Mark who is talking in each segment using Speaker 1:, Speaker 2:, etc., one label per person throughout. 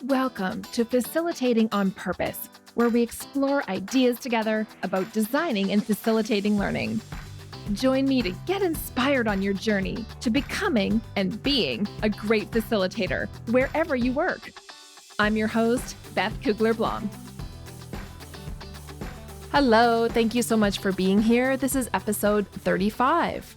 Speaker 1: Welcome to Facilitating on Purpose, where we explore ideas together about designing and facilitating learning. Join me to get inspired on your journey to becoming and being a great facilitator wherever you work. I'm your host, Beth Cougler Blom. Hello, thank you so much for being here. This is episode 35.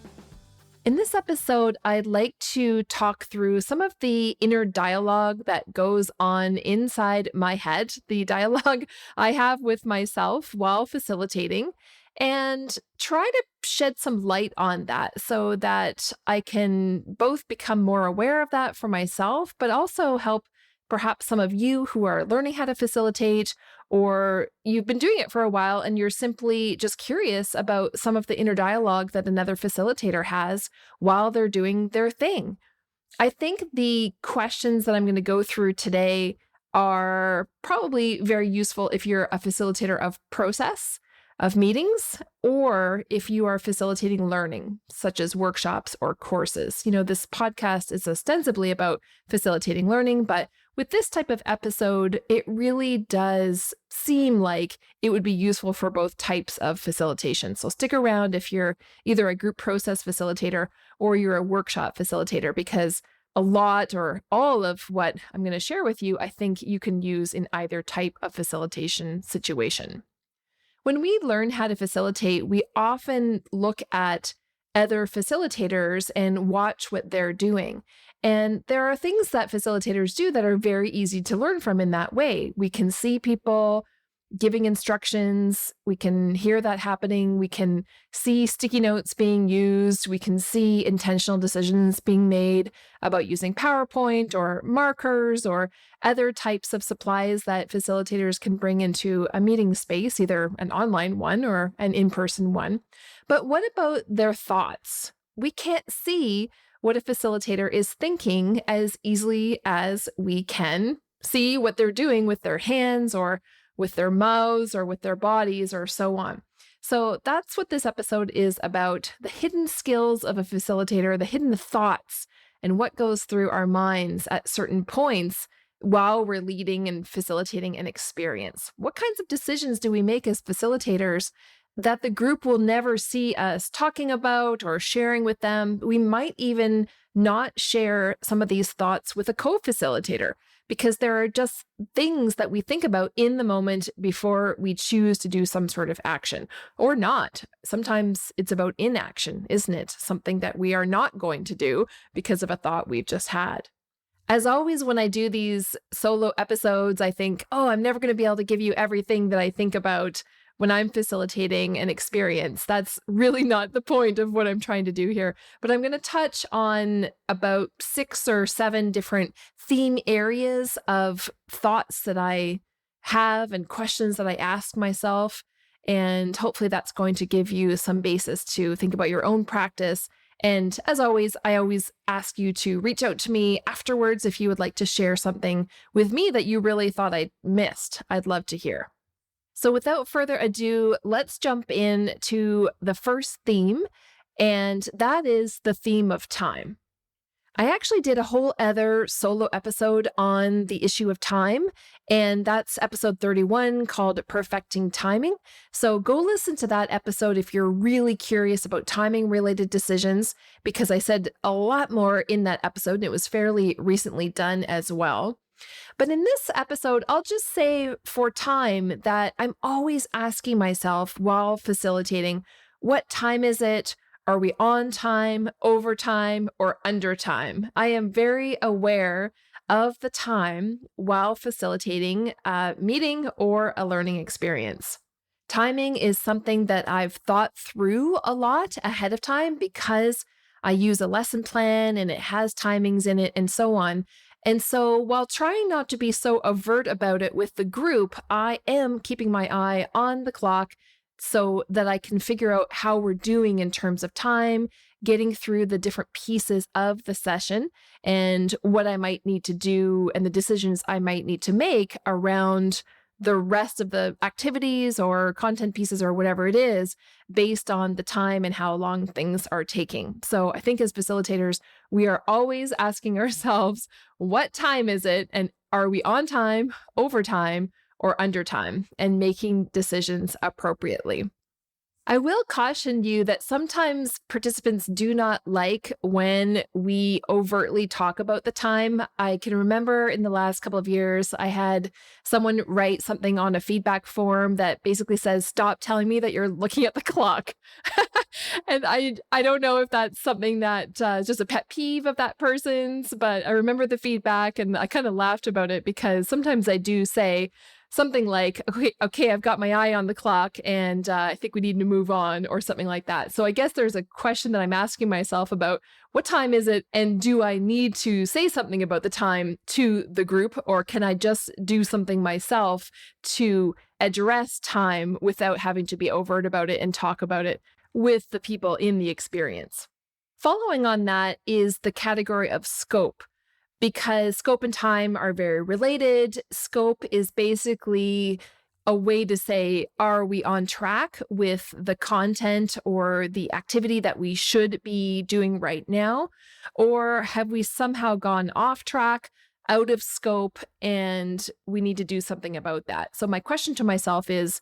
Speaker 1: In this episode, I'd like to talk through some of the inner dialogue that goes on inside my head, the dialogue I have with myself while facilitating, and try to shed some light on that so that I can both become more aware of that for myself, but also help perhaps some of you who are learning how to facilitate, or you've been doing it for a while and you're simply just curious about some of the inner dialogue that another facilitator has while they're doing their thing. I think the questions that I'm going to go through today are probably very useful if you're a facilitator of process, of meetings, or if you are facilitating learning, such as workshops or courses. This podcast is ostensibly about facilitating learning, but with this type of episode, it really does seem like it would be useful for both types of facilitation. So stick around if you're either a group process facilitator or you're a workshop facilitator, because a lot or all of what I'm going to share with you, I think you can use in either type of facilitation situation. When we learn how to facilitate, we often look at other facilitators and watch what they're doing. And there are things that facilitators do that are very easy to learn from in that way. We can see people giving instructions. We can hear that happening. We can see sticky notes being used. We can see intentional decisions being made about using PowerPoint or markers or other types of supplies that facilitators can bring into a meeting space, either an online one or an in-person one. But what about their thoughts? We can't see what a facilitator is thinking as easily as we can see what they're doing with their hands or with their mouths or with their bodies or so on. So that's what this episode is about, the hidden skills of a facilitator, the hidden thoughts, and what goes through our minds at certain points while we're leading and facilitating an experience. What kinds of decisions do we make as facilitators that the group will never see us talking about or sharing with them? We might even not share some of these thoughts with a co-facilitator because there are just things that we think about in the moment before we choose to do some sort of action or not. Sometimes it's about inaction, isn't it? Something that we are not going to do because of a thought we've just had. As always, when I do these solo episodes, I think, I'm never going to be able to give you everything that I think about when I'm facilitating an experience. That's really not the point of what I'm trying to do here. But I'm going to touch on about 6 or 7 different theme areas of thoughts that I have and questions that I ask myself. And hopefully that's going to give you some basis to think about your own practice. And as always, I always ask you to reach out to me afterwards if you would like to share something with me that you really thought I missed. I'd love to hear. So without further ado, let's jump in to the first theme, and that is the theme of time. I actually did a whole other solo episode on the issue of time, and that's episode 31 called Perfecting Timing. So go listen to that episode if you're really curious about timing-related decisions, because I said a lot more in that episode, and it was fairly recently done as well. But in this episode, I'll just say for time that I'm always asking myself while facilitating, what time is it? Are we on time, over time, or under time? I am very aware of the time while facilitating a meeting or a learning experience. Timing is something that I've thought through a lot ahead of time because I use a lesson plan and it has timings in it and so on. And so while trying not to be so overt about it with the group, I am keeping my eye on the clock so that I can figure out how we're doing in terms of time, getting through the different pieces of the session and what I might need to do and the decisions I might need to make around the rest of the activities or content pieces or whatever it is based on the time and how long things are taking. So I think as facilitators, we are always asking ourselves, what time is it? And are we on time, over time, or under time, and making decisions appropriately. I will caution you that sometimes participants do not like when we overtly talk about the time. I can remember in the last couple of years, I had someone write something on a feedback form that basically says, "Stop telling me that you're looking at the clock." And I don't know if that's something that is just a pet peeve of that person's, but I remember the feedback and I kind of laughed about it because sometimes I do say, something like, okay, I've got my eye on the clock and I think we need to move on or something like that. So I guess there's a question that I'm asking myself about what time is it? And do I need to say something about the time to the group, or can I just do something myself to address time without having to be overt about it and talk about it with the people in the experience? Following on that is the category of scope. Because scope and time are very related, scope is basically a way to say, are we on track with the content or the activity that we should be doing right now? Or have we somehow gone off track, out of scope, and we need to do something about that? So my question to myself is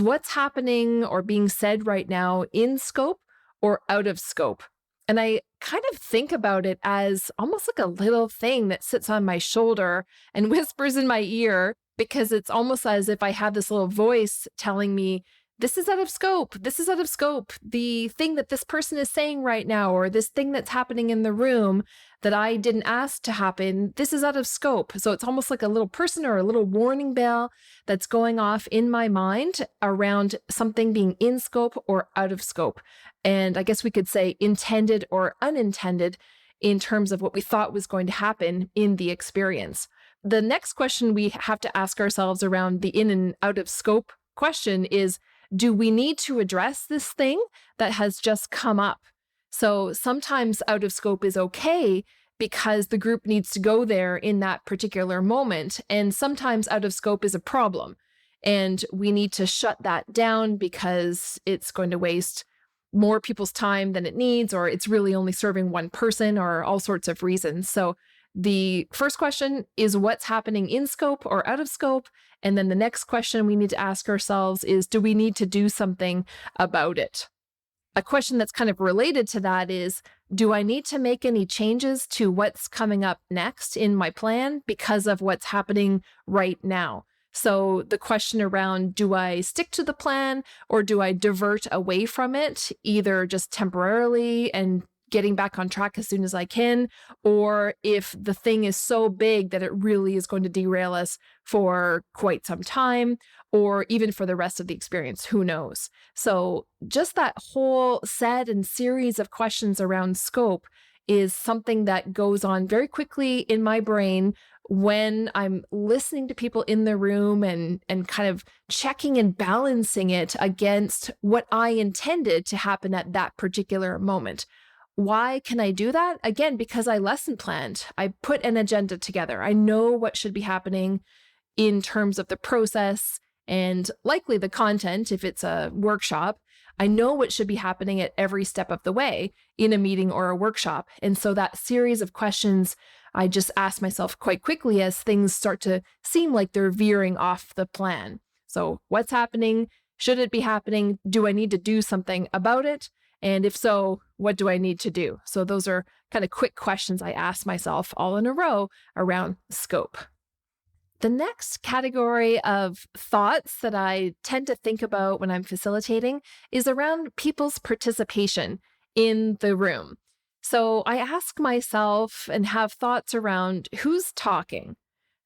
Speaker 1: what's happening or being said right now in scope or out of scope? And I kind of think about it as almost like a little thing that sits on my shoulder and whispers in my ear, because it's almost as if I have this little voice telling me, this is out of scope. This is out of scope. The thing that this person is saying right now, or this thing that's happening in the room that I didn't ask to happen, this is out of scope. So it's almost like a little person or a little warning bell that's going off in my mind around something being in scope or out of scope. And I guess we could say intended or unintended in terms of what we thought was going to happen in the experience. The next question we have to ask ourselves around the in and out of scope question is, do we need to address this thing that has just come up? So sometimes out of scope is okay because the group needs to go there in that particular moment. And sometimes out of scope is a problem. And we need to shut that down because it's going to waste more people's time than it needs, or it's really only serving one person, or all sorts of reasons. So the first question is what's happening in scope or out of scope? And then the next question we need to ask ourselves is, do we need to do something about it? A question that's kind of related to that is, do I need to make any changes to what's coming up next in my plan because of what's happening right now? So the question around, do I stick to the plan or do I divert away from it, either just temporarily and getting back on track as soon as I can, or if the thing is so big that it really is going to derail us for quite some time, or even for the rest of the experience, who knows? So just that whole set and series of questions around scope is something that goes on very quickly in my brain when I'm listening to people in the room and kind of checking and balancing it against what I intended to happen at that particular moment. Why can I do that? Again, because I lesson planned. I put an agenda together. I know what should be happening in terms of the process and likely the content if it's a workshop. I know what should be happening at every step of the way in a meeting or a workshop. And so that series of questions, I just ask myself quite quickly as things start to seem like they're veering off the plan. So what's happening? Should it be happening? Do I need to do something about it? And if so, what do I need to do? So those are kind of quick questions I ask myself all in a row around scope. The next category of thoughts that I tend to think about when I'm facilitating is around people's participation in the room. So I ask myself and have thoughts around who's talking,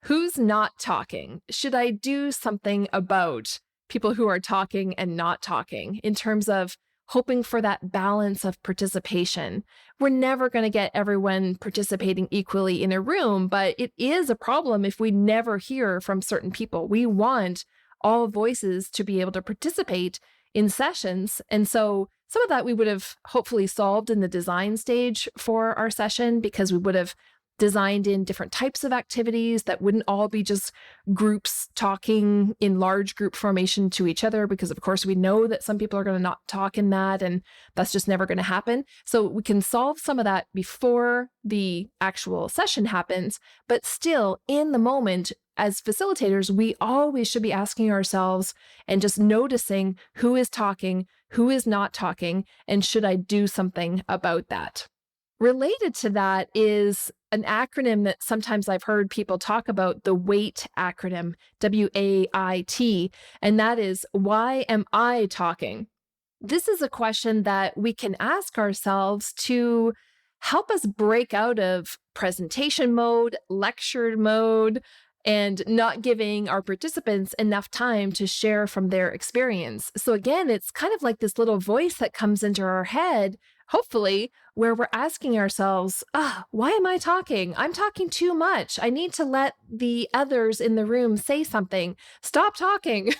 Speaker 1: who's not talking. Should I do something about people who are talking and not talking in terms of hoping for that balance of participation? We're never going to get everyone participating equally in a room, but it is a problem if we never hear from certain people. We want all voices to be able to participate in sessions. And so some of that we would have hopefully solved in the design stage for our session, because we would have designed in different types of activities that wouldn't all be just groups talking in large group formation to each other, because of course we know that some people are going to not talk in that, and that's just never going to happen. So we can solve some of that before the actual session happens, but still in the moment, as facilitators, we always should be asking ourselves and just noticing who is talking, who is not talking, and should I do something about that? Related to that is an acronym that sometimes I've heard people talk about, the WAIT acronym, WAIT, and that is, why am I talking? This is a question that we can ask ourselves to help us break out of presentation mode, lecture mode, and not giving our participants enough time to share from their experience. So again, it's kind of like this little voice that comes into our head, hopefully, where we're asking ourselves, why am I talking? I'm talking too much. I need to let the others in the room say something. Stop talking.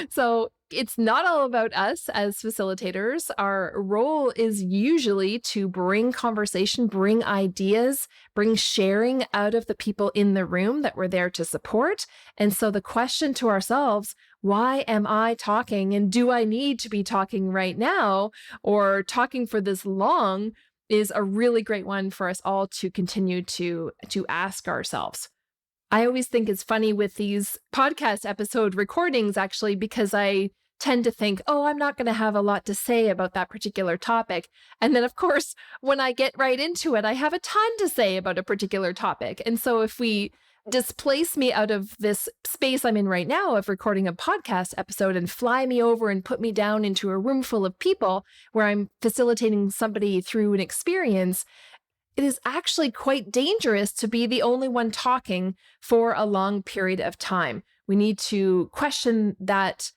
Speaker 1: So it's not all about us as facilitators. Our role is usually to bring conversation, bring ideas, bring sharing out of the people in the room that we're there to support. And so the question to ourselves, why am I talking? And do I need to be talking right now or talking for this long, is a really great one for us all to continue to ask ourselves. I always think it's funny with these podcast episode recordings, actually, because I tend to think, I'm not going to have a lot to say about that particular topic. And then, of course, when I get right into it, I have a ton to say about a particular topic. And so if we displace me out of this space I'm in right now of recording a podcast episode and fly me over and put me down into a room full of people where I'm facilitating somebody through an experience, it is actually quite dangerous to be the only one talking for a long period of time. We need to question that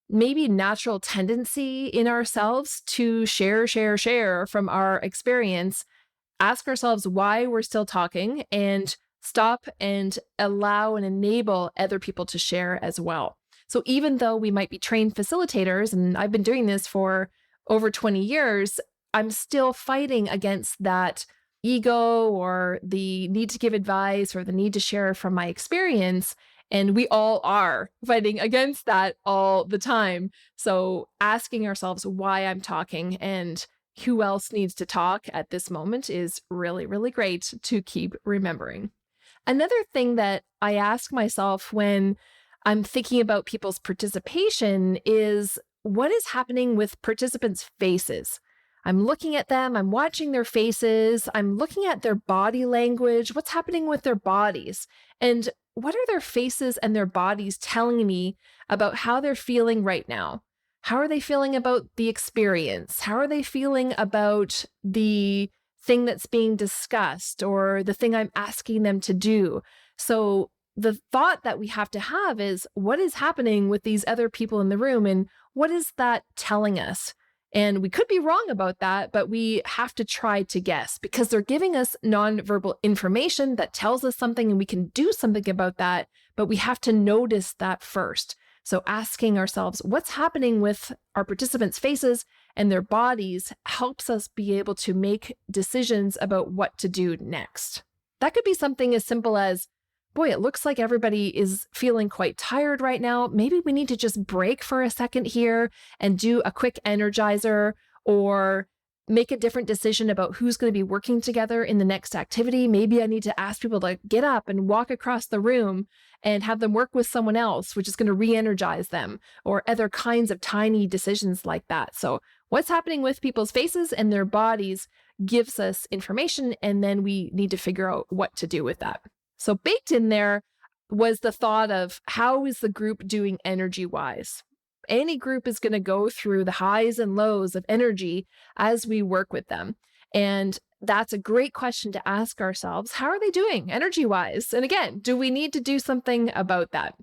Speaker 1: maybe natural tendency in ourselves to share from our experience, ask ourselves why we're still talking, and stop and allow and enable other people to share as well. So even though we might be trained facilitators, and I've been doing this for over 20 years, I'm still fighting against that ego or the need to give advice or the need to share from my experience. And we all are fighting against that all the time. So asking ourselves why I'm talking and who else needs to talk at this moment is really, really great to keep remembering. Another thing that I ask myself when I'm thinking about people's participation is, what is happening with participants' faces? I'm looking at them, I'm watching their faces, I'm looking at their body language, what's happening with their bodies, and what are their faces and their bodies telling me about how they're feeling right now? How are they feeling about the experience? How are they feeling about the thing that's being discussed or the thing I'm asking them to do? So the thought that we have to have is, what is happening with these other people in the room and what is that telling us? And we could be wrong about that, but we have to try to guess because they're giving us nonverbal information that tells us something and we can do something about that, but we have to notice that first. So asking ourselves what's happening with our participants' faces and their bodies helps us be able to make decisions about what to do next. That could be something as simple as, boy, it looks like everybody is feeling quite tired right now. Maybe we need to just break for a second here and do a quick energizer, or make a different decision about who's going to be working together in the next activity. Maybe I need to ask people to get up and walk across the room and have them work with someone else, which is going to re-energize them, or other kinds of tiny decisions like that. So what's happening with people's faces and their bodies gives us information, and then we need to figure out what to do with that. So baked in there was the thought of, how is the group doing energy-wise? Any group is going to go through the highs and lows of energy as we work with them. And that's a great question to ask ourselves. How are they doing energy-wise? And again, do we need to do something about that?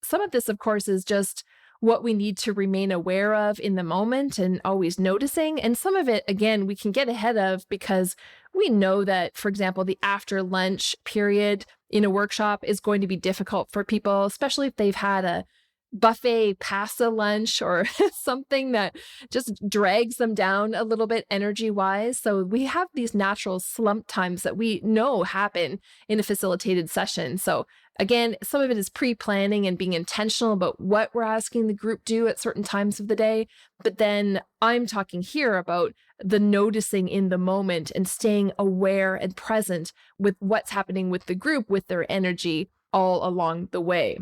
Speaker 1: Some of this, of course, is just what we need to remain aware of in the moment and always noticing. And some of it, again, we can get ahead of because we know that, for example, the after lunch period in a workshop is going to be difficult for people, especially if they've had a buffet pasta lunch or something that just drags them down a little bit energy wise. So we have these natural slump times that we know happen in a facilitated session. So again, some of it is pre-planning and being intentional about what we're asking the group do at certain times of the day. But then I'm talking here about the noticing in the moment and staying aware and present with what's happening with the group, with their energy all along the way.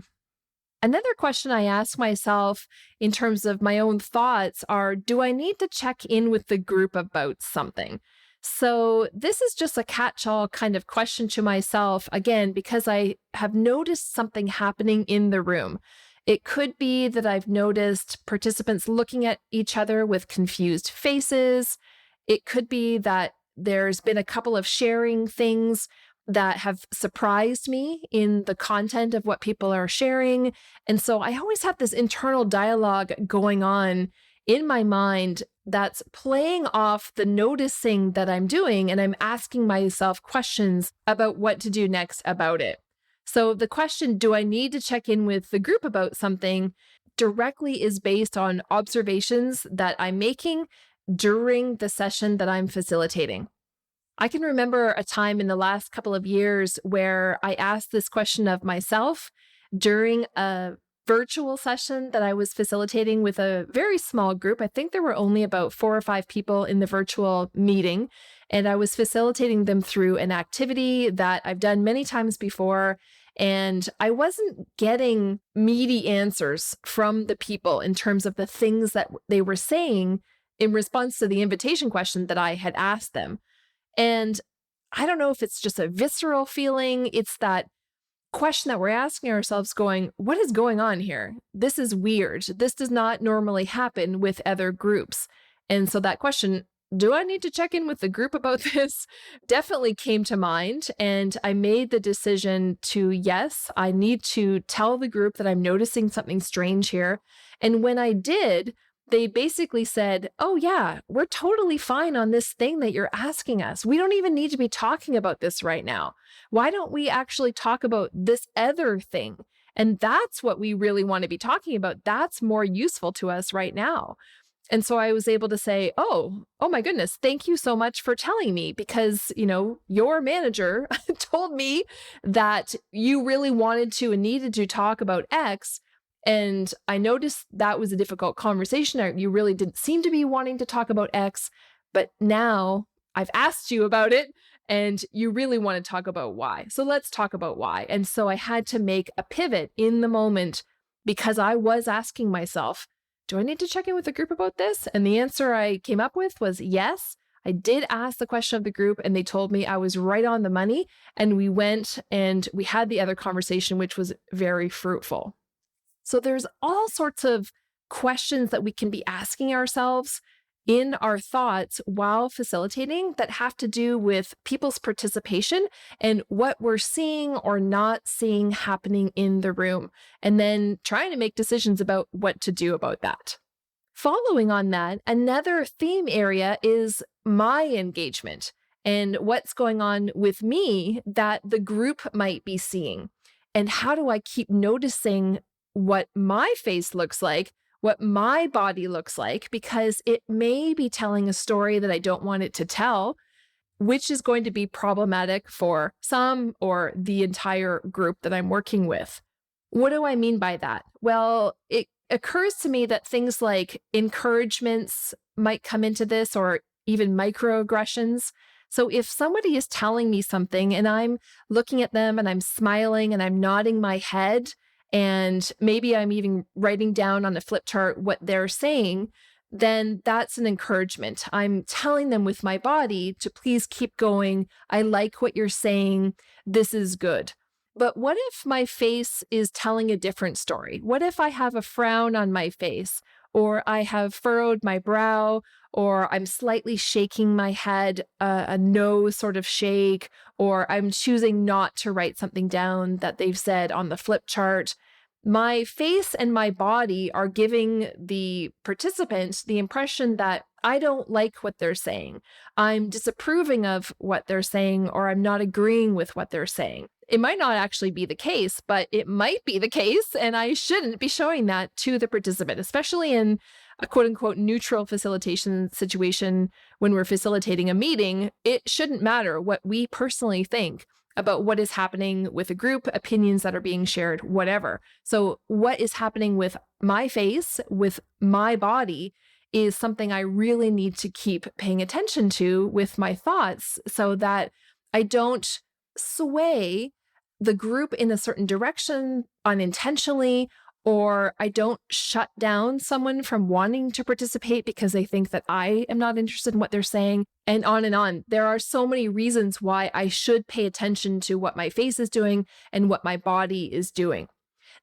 Speaker 1: Another question I ask myself in terms of my own thoughts are, do I need to check in with the group about something? So this is just a catch-all kind of question to myself, again, because I have noticed something happening in the room. It could be that I've noticed participants looking at each other with confused faces. It could be that there's been a couple of sharing things that have surprised me in the content of what people are sharing. And so I always have this internal dialogue going on in my mind that's playing off the noticing that I'm doing, and I'm asking myself questions about what to do next about it. So the question, do I need to check in with the group about something, directly is based on observations that I'm making during the session that I'm facilitating. I can remember a time in the last couple of years where I asked this question of myself during a virtual session that I was facilitating with a very small group. I think there were only about 4 or 5 people in the virtual meeting, and I was facilitating them through an activity that I've done many times before. And I wasn't getting meaty answers from the people in terms of the things that they were saying in response to the invitation question that I had asked them. And I don't know if it's just a visceral feeling. It's that question that we're asking ourselves going, what is going on here? This is weird. This does not normally happen with other groups. And so that question, do I need to check in with the group about this? Definitely came to mind. And I made the decision to, yes, I need to tell the group that I'm noticing something strange here. And when I did, they basically said, oh yeah, we're totally fine on this thing that you're asking us. We don't even need to be talking about this right now. Why don't we actually talk about this other thing? And that's what we really want to be talking about. That's more useful to us right now. And so I was able to say, oh my goodness, thank you so much for telling me, because, your manager told me that you really wanted to and needed to talk about X. And I noticed that was a difficult conversation. You really didn't seem to be wanting to talk about X, but now I've asked you about it and you really want to talk about Y. So let's talk about Y. And so I had to make a pivot in the moment because I was asking myself, do I need to check in with the group about this? And the answer I came up with was yes. I did ask the question of the group and they told me I was right on the money. And we went and we had the other conversation, which was very fruitful. So there's all sorts of questions that we can be asking ourselves in our thoughts while facilitating that have to do with people's participation and what we're seeing or not seeing happening in the room, and then trying to make decisions about what to do about that. Following on that, another theme area is my engagement and what's going on with me that the group might be seeing. And how do I keep noticing what my face looks like, what my body looks like, because it may be telling a story that I don't want it to tell, which is going to be problematic for some or the entire group that I'm working with. What do I mean by that? Well, it occurs to me that things like encouragements might come into this, or even microaggressions. So if somebody is telling me something and I'm looking at them and I'm smiling and I'm nodding my head, and maybe I'm even writing down on a flip chart what they're saying, then that's an encouragement. I'm telling them with my body to please keep going. I like what you're saying. This is good. But what if my face is telling a different story? What if I have a frown on my face, or I have furrowed my brow, or I'm slightly shaking my head, a no sort of shake, or I'm choosing not to write something down that they've said on the flip chart? my face and my body are giving the participant the impression that I don't like what they're saying. I'm disapproving of what they're saying, or I'm not agreeing with what they're saying. It might not actually be the case, but it might be the case, and I shouldn't be showing that to the participant, especially in a quote unquote neutral facilitation situation when we're facilitating a meeting. It shouldn't matter what we personally think about what is happening with a group, opinions that are being shared, whatever. So what is happening with my face, with my body, is something I really need to keep paying attention to with my thoughts so that I don't sway the group in a certain direction unintentionally, or I don't shut down someone from wanting to participate because they think that I am not interested in what they're saying, and on and on. There are so many reasons why I should pay attention to what my face is doing and what my body is doing.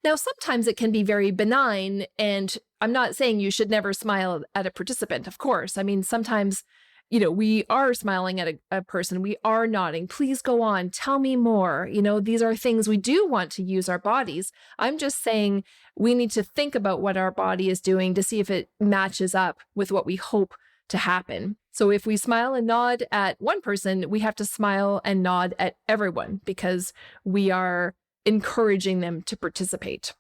Speaker 1: Now, sometimes it can be very benign, and I'm not saying you should never smile at a participant, of course. I mean, sometimes, we are smiling at a person, we are nodding, please go on, tell me more. These are things we do want to use our bodies. I'm just saying we need to think about what our body is doing to see if it matches up with what we hope to happen. So if we smile and nod at one person, we have to smile and nod at everyone because we are encouraging them to participate.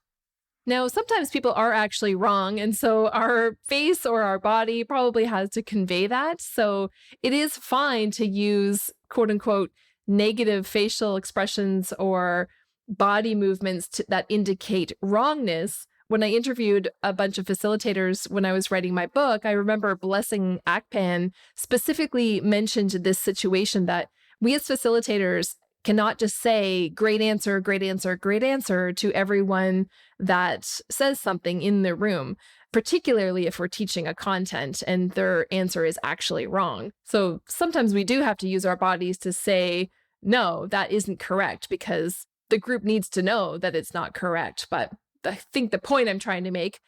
Speaker 1: Now, sometimes people are actually wrong, and so our face or our body probably has to convey that. So it is fine to use quote unquote negative facial expressions or body movements that indicate wrongness. When I interviewed a bunch of facilitators when I was writing my book, I remember Blessing Akpan specifically mentioned this situation that we as facilitators cannot just say, great answer, great answer, great answer to everyone that says something in the room, particularly if we're teaching a content and their answer is actually wrong. So sometimes we do have to use our bodies to say, no, that isn't correct, because the group needs to know that it's not correct. But I think the point I'm trying to make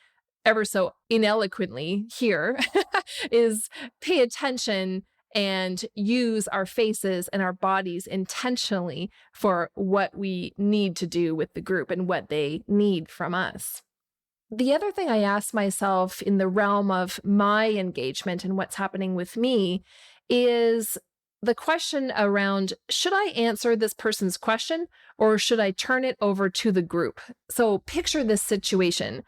Speaker 1: ever so ineloquently here is pay attention and use our faces and our bodies intentionally for what we need to do with the group and what they need from us. The other thing I ask myself in the realm of my engagement and what's happening with me is the question around, should I answer this person's question or should I turn it over to the group? So picture this situation.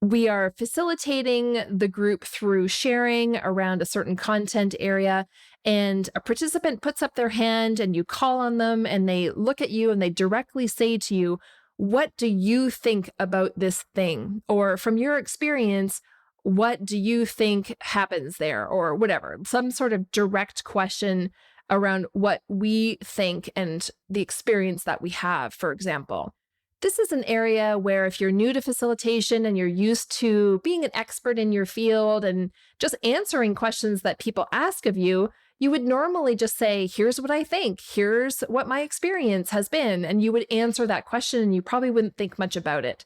Speaker 1: We are facilitating the group through sharing around a certain content area, and a participant puts up their hand and you call on them and they look at you and they directly say to you, what do you think about this thing? Or from your experience, what do you think happens there? Or whatever, some sort of direct question around what we think and the experience that we have, for example. This is an area where if you're new to facilitation and you're used to being an expert in your field and just answering questions that people ask of you, you would normally just say, here's what I think, here's what my experience has been, and you would answer that question and you probably wouldn't think much about it.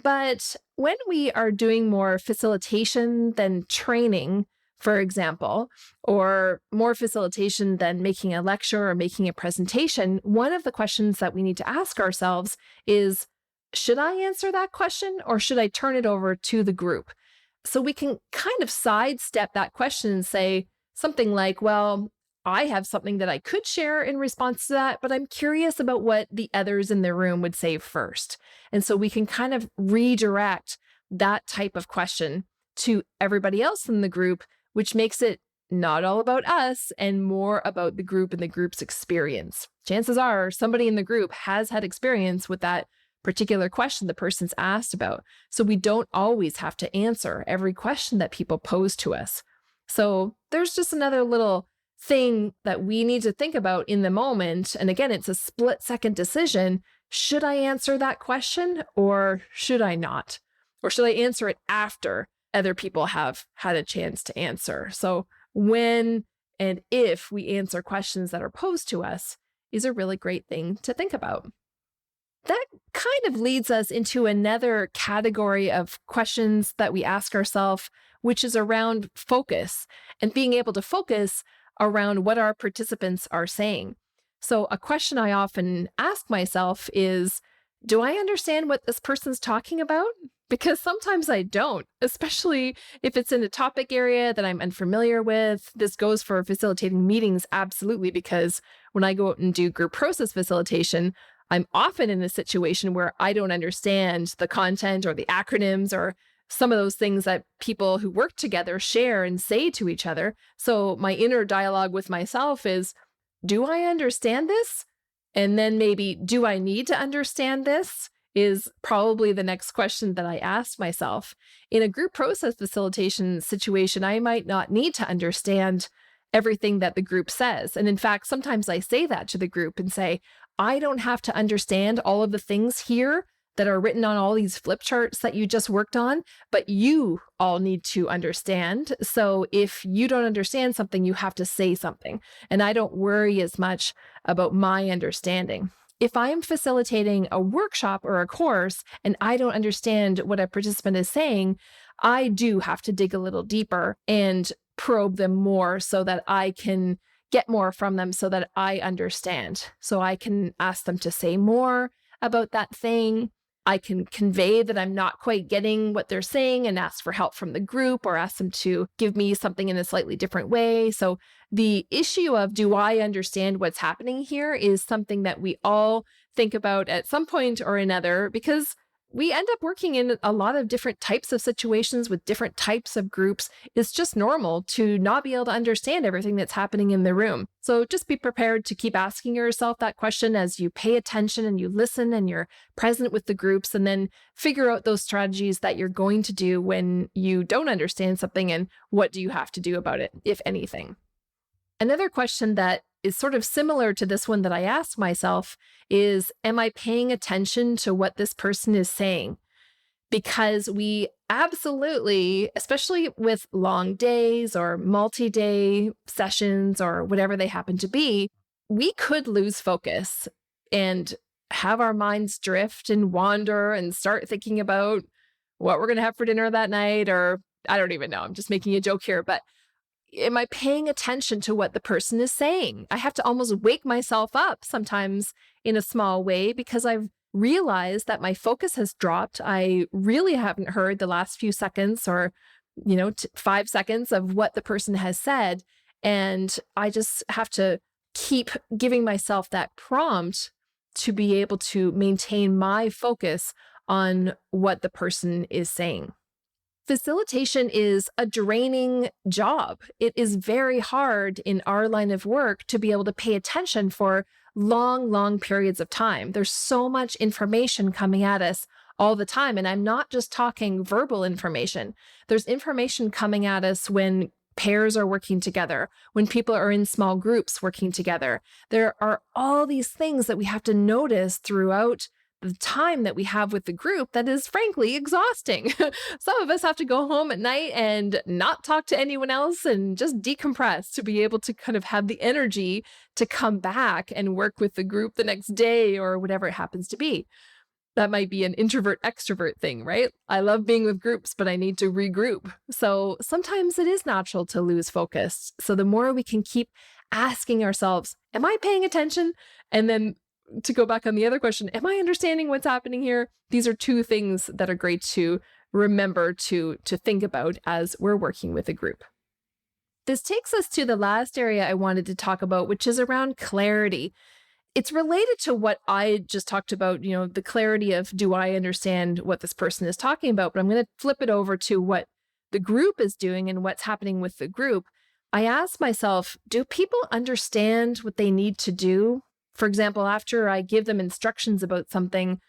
Speaker 1: But when we are doing more facilitation than training, for example, or more facilitation than making a lecture or making a presentation, one of the questions that we need to ask ourselves is, should I answer that question or should I turn it over to the group? So we can kind of sidestep that question and say something like, well, I have something that I could share in response to that, but I'm curious about what the others in the room would say first. And so we can kind of redirect that type of question to everybody else in the group, which makes it not all about us and more about the group and the group's experience. Chances are somebody in the group has had experience with that particular question the person's asked about. So we don't always have to answer every question that people pose to us. So there's just another little thing that we need to think about in the moment. And again, it's a split-second decision. Should I answer that question or should I not? Or should I answer it after other people have had a chance to answer? So when and if we answer questions that are posed to us is a really great thing to think about. That kind of leads us into another category of questions that we ask ourselves, which is around focus and being able to focus around what our participants are saying. So a question I often ask myself is, do I understand what this person's talking about? Because sometimes I don't, especially if it's in a topic area that I'm unfamiliar with. This goes for facilitating meetings, absolutely, because when I go out and do group process facilitation, I'm often in a situation where I don't understand the content or the acronyms or some of those things that people who work together share and say to each other. So my inner dialogue with myself is, do I understand this? And then maybe, do I need to understand this? Is probably the next question that I ask myself. In a group process facilitation situation, I might not need to understand everything that the group says. And in fact, sometimes I say that to the group and say, I don't have to understand all of the things here that are written on all these flip charts that you just worked on, but you all need to understand. So if you don't understand something, you have to say something. And I don't worry as much about my understanding. If I am facilitating a workshop or a course and I don't understand what a participant is saying, I do have to dig a little deeper and probe them more so that I can get more from them so that I understand. So I can ask them to say more about that thing. I can convey that I'm not quite getting what they're saying and ask for help from the group or ask them to give me something in a slightly different way. So the issue of, do I understand what's happening here, is something that we all think about at some point or another, because we end up working in a lot of different types of situations with different types of groups. It's just normal to not be able to understand everything that's happening in the room. So just be prepared to keep asking yourself that question as you pay attention and you listen and you're present with the groups, and then figure out those strategies that you're going to do when you don't understand something and what do you have to do about it, if anything. Another question that is sort of similar to this one that I asked myself is, am I paying attention to what this person is saying? Because we absolutely, especially with long days or multi-day sessions or whatever they happen to be, we could lose focus and have our minds drift and wander and start thinking about what we're going to have for dinner that night, or I don't even know. I'm just making a joke here, but am I paying attention to what the person is saying? I have to almost wake myself up sometimes in a small way because I've realized that my focus has dropped. I really haven't heard the last few seconds or, 5 seconds of what the person has said. And I just have to keep giving myself that prompt to be able to maintain my focus on what the person is saying. Facilitation is a draining job. It is very hard in our line of work to be able to pay attention for long, long periods of time. There's so much information coming at us all the time. And I'm not just talking verbal information. There's information coming at us when pairs are working together, when people are in small groups working together. There are all these things that we have to notice throughout the time that we have with the group that is frankly exhausting. Some of us have to go home at night and not talk to anyone else and just decompress to be able to kind of have the energy to come back and work with the group the next day or whatever it happens to be. That might be an introvert extrovert thing, right? I love being with groups, but I need to regroup. So sometimes it is natural to lose focus. So the more we can keep asking ourselves, am I paying attention? And then to go back on the other question, am I understanding what's happening here? These are two things that are great to remember to think about as we're working with a group. This takes us to the last area I wanted to talk about, which is around clarity. It's related to what I just talked about, the clarity of, do I understand what this person is talking about? But I'm going to flip it over to what the group is doing and what's happening with the group. I ask myself, do people understand what they need to do? For example, after I give them instructions about something,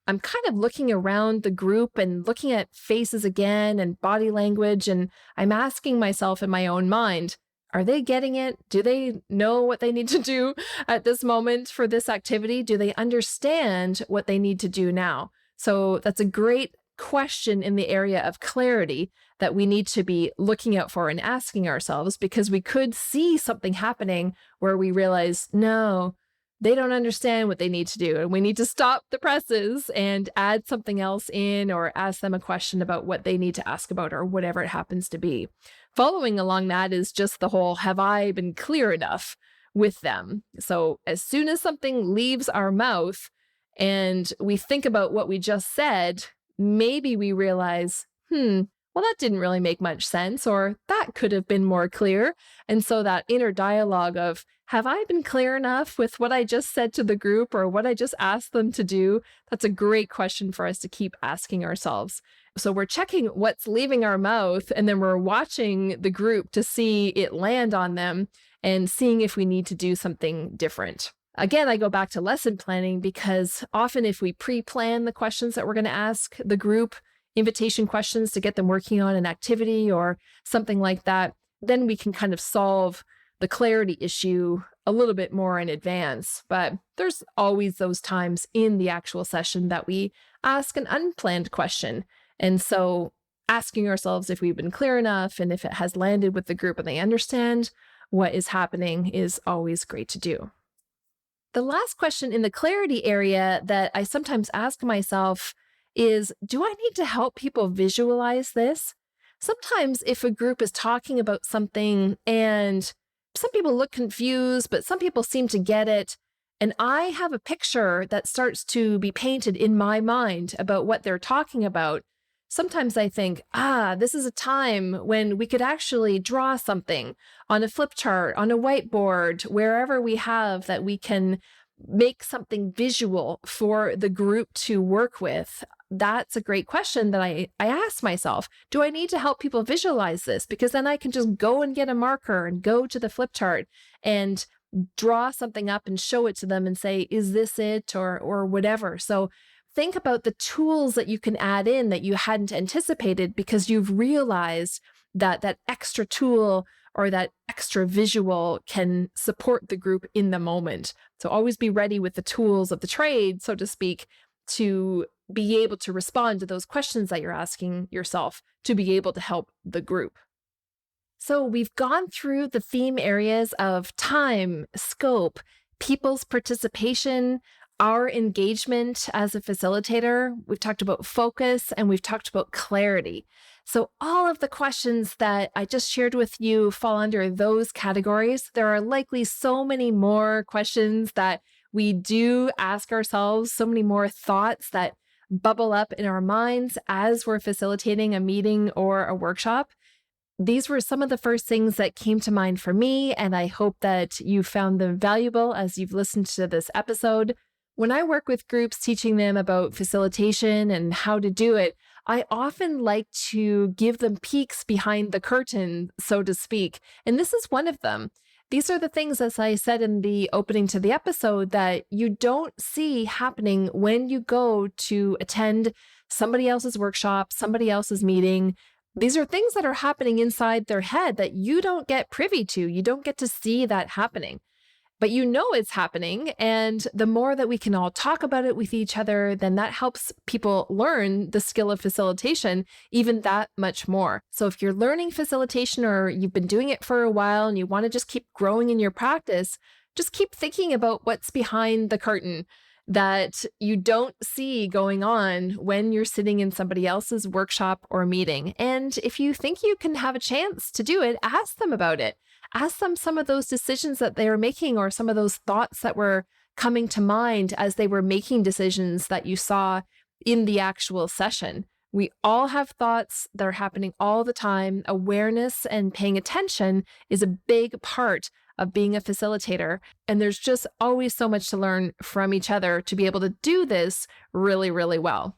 Speaker 1: I'm kind of looking around the group and looking at faces again and body language, and I'm asking myself in my own mind, are they getting it? Do they know what they need to do at this moment for this activity? Do they understand what they need to do now? So that's a great question in the area of clarity that we need to be looking out for and asking ourselves, because we could see something happening where we realize, no, they don't understand what they need to do. And we need to stop the presses and add something else in, or ask them a question about what they need to ask about, or whatever it happens to be. Following along that is just the whole, have I been clear enough with them? So as soon as something leaves our mouth and we think about what we just said, maybe we realize, well, that didn't really make much sense, or that could have been more clear. And so that inner dialogue of, have I been clear enough with what I just said to the group or what I just asked them to do? That's a great question for us to keep asking ourselves. So we're checking what's leaving our mouth, and then we're watching the group to see it land on them and seeing if we need to do something different. Again, I go back to lesson planning, because often if we pre-plan the questions that we're going to ask the group, invitation questions to get them working on an activity or something like that, then we can kind of solve the clarity issue a little bit more in advance. But there's always those times in the actual session that we ask an unplanned question. And so asking ourselves if we've been clear enough and if it has landed with the group and they understand what is happening is always great to do. The last question in the clarity area that I sometimes ask myself is, do I need to help people visualize this? Sometimes if a group is talking about something and some people look confused, but some people seem to get it, and I have a picture that starts to be painted in my mind about what they're talking about, sometimes I think, this is a time when we could actually draw something on a flip chart, on a whiteboard, wherever we have that we can make something visual for the group to work with. That's a great question that I ask myself. Do I need to help people visualize this? Because then I can just go and get a marker and go to the flip chart and draw something up and show it to them and say, is this it, or whatever. So think about the tools that you can add in that you hadn't anticipated, because you've realized that that extra tool or that extra visual can support the group in the moment. So always be ready with the tools of the trade, so to speak, to be able to respond to those questions that you're asking yourself to be able to help the group. So we've gone through the theme areas of time, scope, people's participation, our engagement as a facilitator. We've talked about focus, and we've talked about clarity. So all of the questions that I just shared with you fall under those categories. There are likely so many more questions that we do ask ourselves, so many more thoughts that bubble up in our minds as we're facilitating a meeting or a workshop. These were some of the first things that came to mind for me, and I hope that you found them valuable as you've listened to this episode. When I work with groups teaching them about facilitation and how to do it, I often like to give them peeks behind the curtain, so to speak. And this is one of them. These are the things, as I said in the opening to the episode, that you don't see happening when you go to attend somebody else's workshop, somebody else's meeting. These are things that are happening inside their head that you don't get privy to. You don't get to see that happening. But you know it's happening, and the more that we can all talk about it with each other, then that helps people learn the skill of facilitation even that much more. So if you're learning facilitation or you've been doing it for a while and you want to just keep growing in your practice, just keep thinking about what's behind the curtain that you don't see going on when you're sitting in somebody else's workshop or meeting. And if you think you can have a chance to do it, ask them about it. Ask them some of those decisions that they were making, or some of those thoughts that were coming to mind as they were making decisions that you saw in the actual session. We all have thoughts that are happening all the time. Awareness and paying attention is a big part of being a facilitator. And there's just always so much to learn from each other to be able to do this really, really well.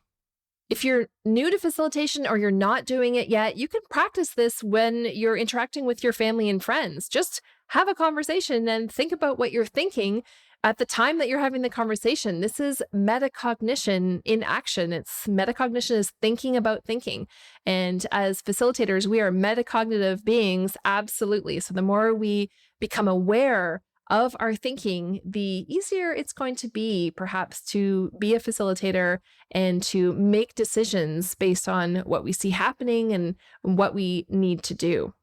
Speaker 1: If you're new to facilitation or you're not doing it yet, you can practice this when you're interacting with your family and friends. Just have a conversation and think about what you're thinking at the time that you're having the conversation. This is metacognition in action. Metacognition is thinking about thinking. And as facilitators, we are metacognitive beings, absolutely. So the more we become aware of our thinking, the easier it's going to be perhaps to be a facilitator and to make decisions based on what we see happening and what we need to do.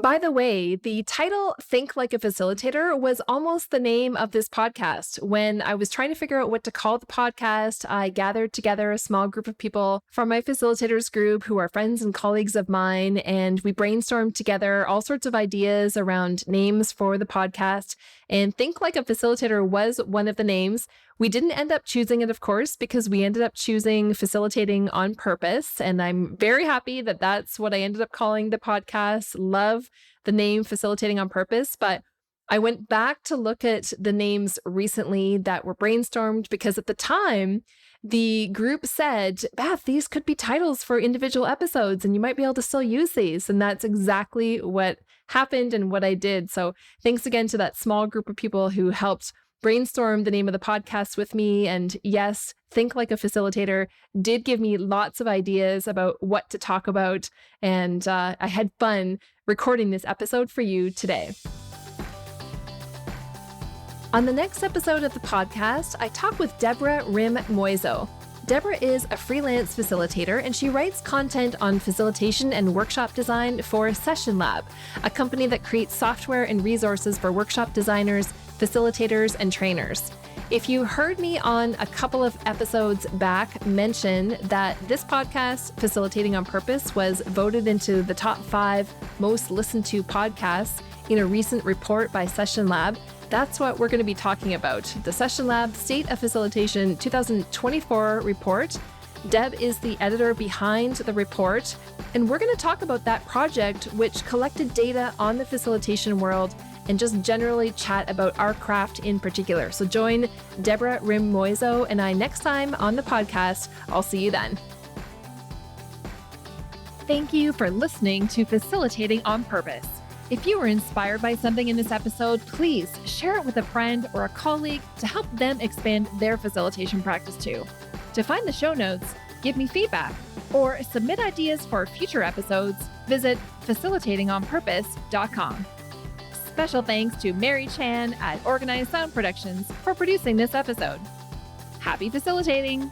Speaker 1: By the way, the title Think Like a Facilitator was almost the name of this podcast. When I was trying to figure out what to call the podcast, I gathered together a small group of people from my facilitators group who are friends and colleagues of mine, and we brainstormed together all sorts of ideas around names for the podcast. And Think Like a Facilitator was one of the names. We didn't end up choosing it, of course, because we ended up choosing Facilitating on Purpose. And I'm very happy that that's what I ended up calling the podcast. Love the name Facilitating on Purpose. But I went back to look at the names recently that were brainstormed because at the time, the group said, Beth, these could be titles for individual episodes and you might be able to still use these. And that's exactly what happened and what I did. So thanks again to that small group of people who helped brainstorm the name of the podcast with me. And yes, Think Like a Facilitator did give me lots of ideas about what to talk about. And I had fun recording this episode for you today. On the next episode of the podcast, I talk with Deborah Rim Moiso. Deborah is a freelance facilitator and she writes content on facilitation and workshop design for Session Lab, a company that creates software and resources for workshop designers, facilitators, and trainers. If you heard me on a couple of episodes back mention that this podcast, Facilitating on Purpose, was voted into the top 5 most listened to podcasts in a recent report by Session Lab, that's what we're going to be talking about. The Session Lab State of Facilitation 2024 report. Deb is the editor behind the report, and we're going to talk about that project, which collected data on the facilitation world and just generally chat about our craft in particular. So join Deborah Rim Moiso and I next time on the podcast. I'll see you then. Thank you for listening to Facilitating on Purpose. If you were inspired by something in this episode, please share it with a friend or a colleague to help them expand their facilitation practice too. To find the show notes, give me feedback, or submit ideas for future episodes, visit facilitatingonpurpose.com. Special thanks to Mary Chan at Organized Sound Productions for producing this episode. Happy facilitating!